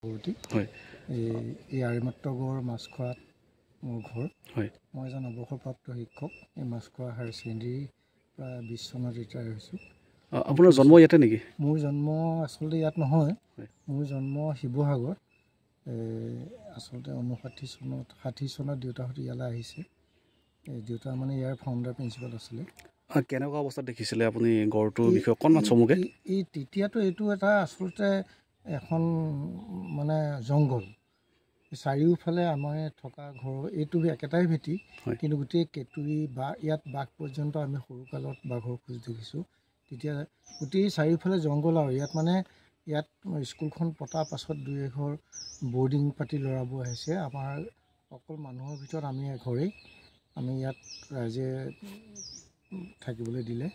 চক্ৰৱৰ্তী। হয় এই আৰিমাত্ৰ গড় মাছখোৱাত মোৰ ঘৰ। হয় মই এজন অৱসৰপ্ৰাপ্ত শিক্ষক। এই মাছখোৱা হায়াৰ ছেকেণ্ডেৰী প্ৰায় 20 চনত ৰিটায়াৰ হৈছোঁ। আপোনাৰ জন্ম ইয়াতে নেকি? মোৰ জন্ম আচলতে ইয়াত নহয়। হয় মোৰ জন্ম শিৱসাগৰ। আচলতে 60 চনত দেউতাহঁত ইয়ালৈ আহিছে। দেউতা মানে ইয়াৰ ফাউণ্ডাৰ প্ৰিন্সিপাল আছিলে। কেনেকুৱা অৱস্থাত দেখিছিলে আপুনি গড়টোৰ বিষয়ে অকণমান চমুকে? এই তেতিয়াতো এইটো এটা আচলতে এখন মানে জংঘল। চাৰিওফালে আমাৰ থকা ঘৰ এইটো একেটাই ভেটি, কিন্তু গোটেই কেঁতুৰি বা ইয়াত বাঘ পৰ্যন্ত আমি সৰুকালত বাঘৰ খোজ দেখিছোঁ। তেতিয়া গোটেই চাৰিওফালে জংঘল আৰু ইয়াত স্কুলখন পতাৰ পাছত 2-এঘৰ বৰ্ডিং পাতি ল'ৰাবোৰ আহিছে। আমাৰ অকল মানুহৰ ভিতৰত আমি এঘৰেই। আমি ইয়াত ৰাইজে থাকিবলৈ দিলে।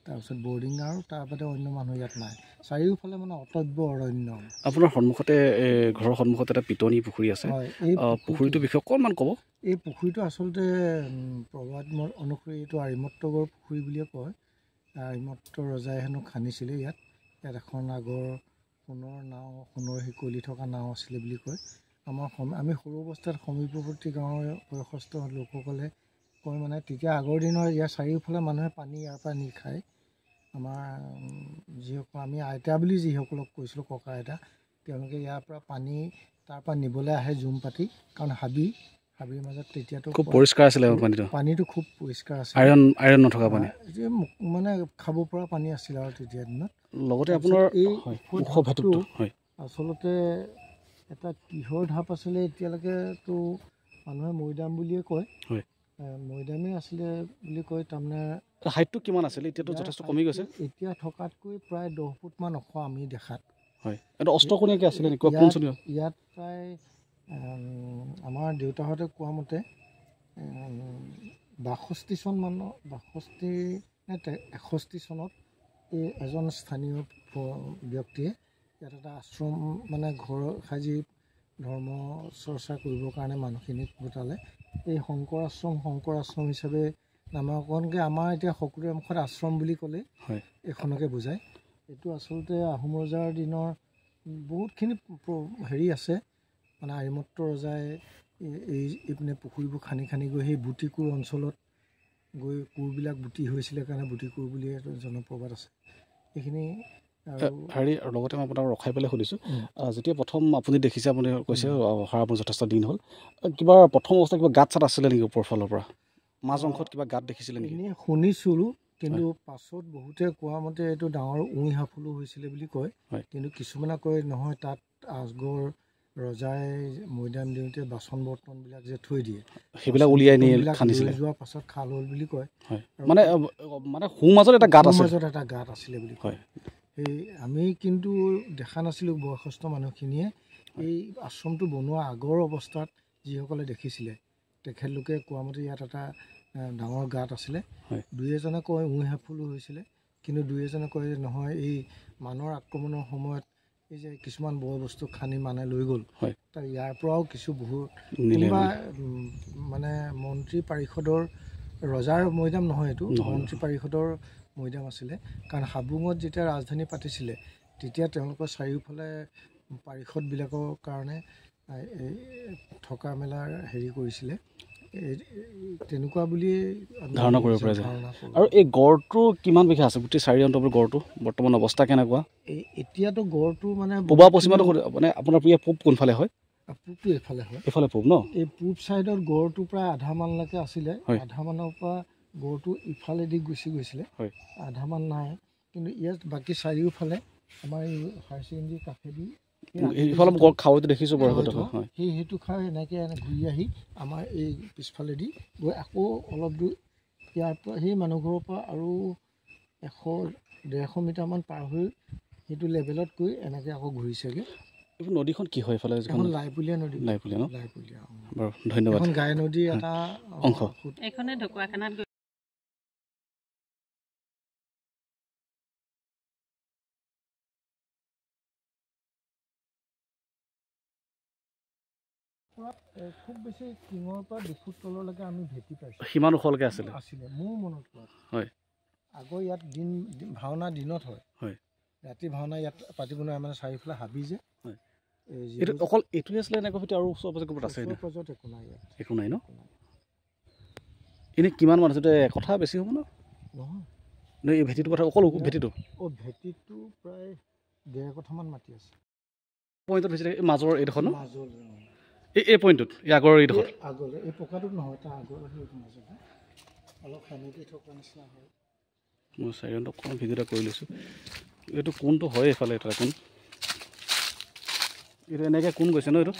তাৰপিছত বৰ্ডিং আৰু তাৰ বাদে অন্য মানুহ ইয়াত নাই। চাৰিওফালে মানে অটব্য অৰণ্য। আপোনাৰ সন্মুখতে ঘৰৰ সন্মুখতে এটা পিটনি পুখুৰী আছে। হয়, এই পুখুৰীটোৰ বিষয়ে অকণমান ক'ব। এই পুখুৰীটো আচলতে প্ৰবাদ অনুসৰি এইটো আৰিমত্তগড় পুখুৰী বুলিয়ে কয়। আৰিমত্ত ৰজাই হেনো খান্দিছিলে ইয়াত এখন আগৰ সোণৰ শিকলি থকা নাও আছিলে বুলি কয়। আমি সৰু অৱস্থাত সমীপৱৰ্তী গাঁৱৰ বয়সস্থ লোকসকলে কয় মানে তেতিয়া আগৰ দিনৰ ইয়াৰ চাৰিওফালে মানুহে পানী ইয়াৰ পৰা নি খায়। আমাৰ যিসকল আমি আইতা বুলি যিসকলক কৈছিলোঁ, ককা আইতা, তেওঁলোকে ইয়াৰ পৰা পানী তাৰ পৰা নিবলৈ আহে জুম পাতি। কাৰণ হাবিৰ মাজত তেতিয়াতো খুব পৰিষ্কাৰ আছিলে পানীটো খুব পৰিষ্কাৰ আছিল। আইৰণ নথকা পানী, মানে খাব পৰা পানী আছিল আৰু তেতিয়া দিনত। লগতে আপোনাৰ এই ঢাপটো আচলতে এটা কিহৰ ঢাপ আছিলে এতিয়ালৈকেতো মানুহে মৈদাম বুলিয়ে কয়। মৈদামেই আছিলে বুলি কয়। তাৰমানে হাইটটো কিমান আছিলে? এতিয়াতো যথেষ্ট কমি গৈছে। এতিয়া থকাতকৈ প্ৰায় 10 ফুটমান ওখ আমি দেখাত। হয়, এইটো অষ্টকোণীয়াকৈ আছিলে নেকি? ইয়াত প্ৰায় আমাৰ দেউতাহঁতে কোৱা মতে 62 চন মানৰ 62 নে 61 চনত এই এজন স্থানীয় ব্যক্তিয়ে ইয়াত এটা আশ্ৰম মানে ঘৰ সাজি ধৰ্ম চৰ্চা কৰিবৰ কাৰণে মানুহখিনিক গোটালে। এই শংকৰ আশ্ৰম হিচাপে নামাকৰণকৈ আমাৰ এতিয়া সকলোৰে মুখত আশ্ৰম বুলি ক'লে এইখনকে বুজায়। এইটো আচলতে আহোম ৰজাৰ দিনৰ বহুতখিনি হেৰি আছে। মানে আৰিমত্ত ৰজাই এইপিনে পুখুৰীবোৰ খান্দি গৈ সেই বুটিকুৰ অঞ্চলত গৈ কোৰবিলাক বুটি হৈছিলে কাৰণে বুটিকুৰ বুলি জনপ্ৰবাদ আছে। এইখিনি আৰু লগতে মই আপোনাক ৰখাই পেলাই সুধিছোঁ, যেতিয়া প্ৰথম আপুনি দেখিছে, আপুনি কৈছে অহাৰ মোৰ যথেষ্ট দিন হ'ল, কিবা প্ৰথম অৱস্থাত কিবা গাঁত চাত আছিলে নেকি ওপৰ ফালৰ পৰা? মাজ অংশত কিবা গাঁত দেখিছিলে নেকি? এনেই শুনিছিলোঁ, কিন্তু পাছত বহুতে কোৱা মতে এইটো ডাঙৰ সাফলো হৈছিলে বুলি কয়। কিন্তু কিছুমানে কয় নহয়, তাত আজগৰ ৰজাই মৈদাম দিওঁতে বাচন বৰ্তনবিলাক যে থৈ দিয়ে, সেইবিলাক উলিয়াই নি খান্দিছিলে। যোৱাৰ পাছত খাল হ'ল বুলি কয়। মানে সোঁমাজত এটা গাঁত আছিলে বুলি কয়। সেই আমি কিন্তু দেখা নাছিলোঁ বয়সস্থ মানুহখিনিয়ে। এই আশ্ৰমটো বনোৱা আগৰ অৱস্থাত যিসকলে দেখিছিলে তেখেতলোকে কোৱা মতে ইয়াত এটা ডাঙৰ গাঁত আছিলে। 2-এজনে কয় সাফলো হৈছিলে, কিন্তু 2-এজনে কয় যে নহয়, এই মানুহৰ আক্ৰমণৰ সময়ত এই যে কিছুমান বয় বস্তু খান্দি মানে লৈ গ'ল, তাৰ ইয়াৰ পৰাও কিছু বহুত কোনোবা মানে মন্ত্ৰী পাৰিষদৰ ৰজাৰ মৈদাম নহয়, এইটো মন্ত্ৰী পাৰিষদৰ মৈদাম আছিলে। কাৰণ হাবুঙত যেতিয়া ৰাজধানী পাতিছিলে তেতিয়া তেওঁলোকৰ চাৰিওফালে পাৰিষদবিলাকৰ কাৰণে থকা মেলাৰ হেৰি কৰিছিলে। তেনেকুৱা বুলিয়ে ধাৰণা কৰিব পৰা যায়। আৰু এই গড়টো কিমান বিঘা আছে? গোটেই 4 অন্তপুৰ গড়টো বৰ্তমান অৱস্থা কেনেকুৱা? এতিয়াতো গড়টো মানে পূবা পশ্চিমতো মানে আপোনাৰ পূব কোনফালে হয়? পূবটো এইফালে হয়। এইফালে পূব ন? এই পূব ছাইডত গড়টো প্ৰায় আধামানলৈকে আছিলে। আধামানৰ পৰা গড়টো ইফালেদি গুচি গৈছিলে, আধামান নাই। কিন্তু ইয়াত বাকী চাৰিওফালে আমাৰ এই হায়াৰ ছেকেণ্ডেৰী কাষেদি এইফালে গড় খাৱৈটো দেখিছোঁ সেইটো খাই এনেকৈ ঘূৰি আহি আমাৰ এই পিছফালেদি গৈ আকৌ অলপ দূৰ ইয়াৰ পৰা সেই মানুহঘৰৰ পৰা আৰু 100-150 মিটাৰমান পাৰ হৈ সেইটো লেভেলত গৈ এনেকৈ আকৌ ঘূৰিছেগৈ। নদীখন কি হয় এইফালে? এখন লাইপুলীয়া নদী। লাইপুলীয়া ন? বাৰু ধন্যবাদ। এখন গাই নদীৰ এটা অংশ। এইখনে ঢকুৱাখানাত খুব বেছি 3 পৰা 2 ফুট তললৈকে আমি ভেটি পাইছোঁ। সিমান ওখলৈকে আছিলে মোৰ মনত পৰে। আগৰ ইয়াত ভাওনা দিনত হয়। ৰাতি ভাওনা ইয়াত পাতিব নোৱাৰে, মানে চাৰিওফালে হাবি যে। এইটো অকল এইটোৱে আছিলে নে ক'ৰবাত আৰু ওচৰ পাজৰে ক'ৰবাত আছে ওচৰ পাজৰত একো নাই ইয়াত। একো নাই ন? এনেই কিমান মানুহ আছে? কথা বেছি হ'ব ন? নহয় এই ভেটিটোৰ কথা অকল ভেটিটো ভেটিটো প্ৰায় 1.5 কঠামান মাটি আছে। পইণ্টত হৈছিলে এই মাজৰ এইডোখৰ ন? মাজৰ এই পইণ্টটোত এই আগৰ এইডোখৰ আগলৈ এই পকাটোত নহয়, তাৰ আগৰ সেইটো মাজত অলপ সেমেকি থকা নিচিনা হয়। মই চাইডত অকণমান ভিডিঅ' এটা কৰি লৈছোঁ। এইটো কোনটো হয় এইফালে এটা কোন এইটো এনেকৈ কোন গৈছে ন? এইটো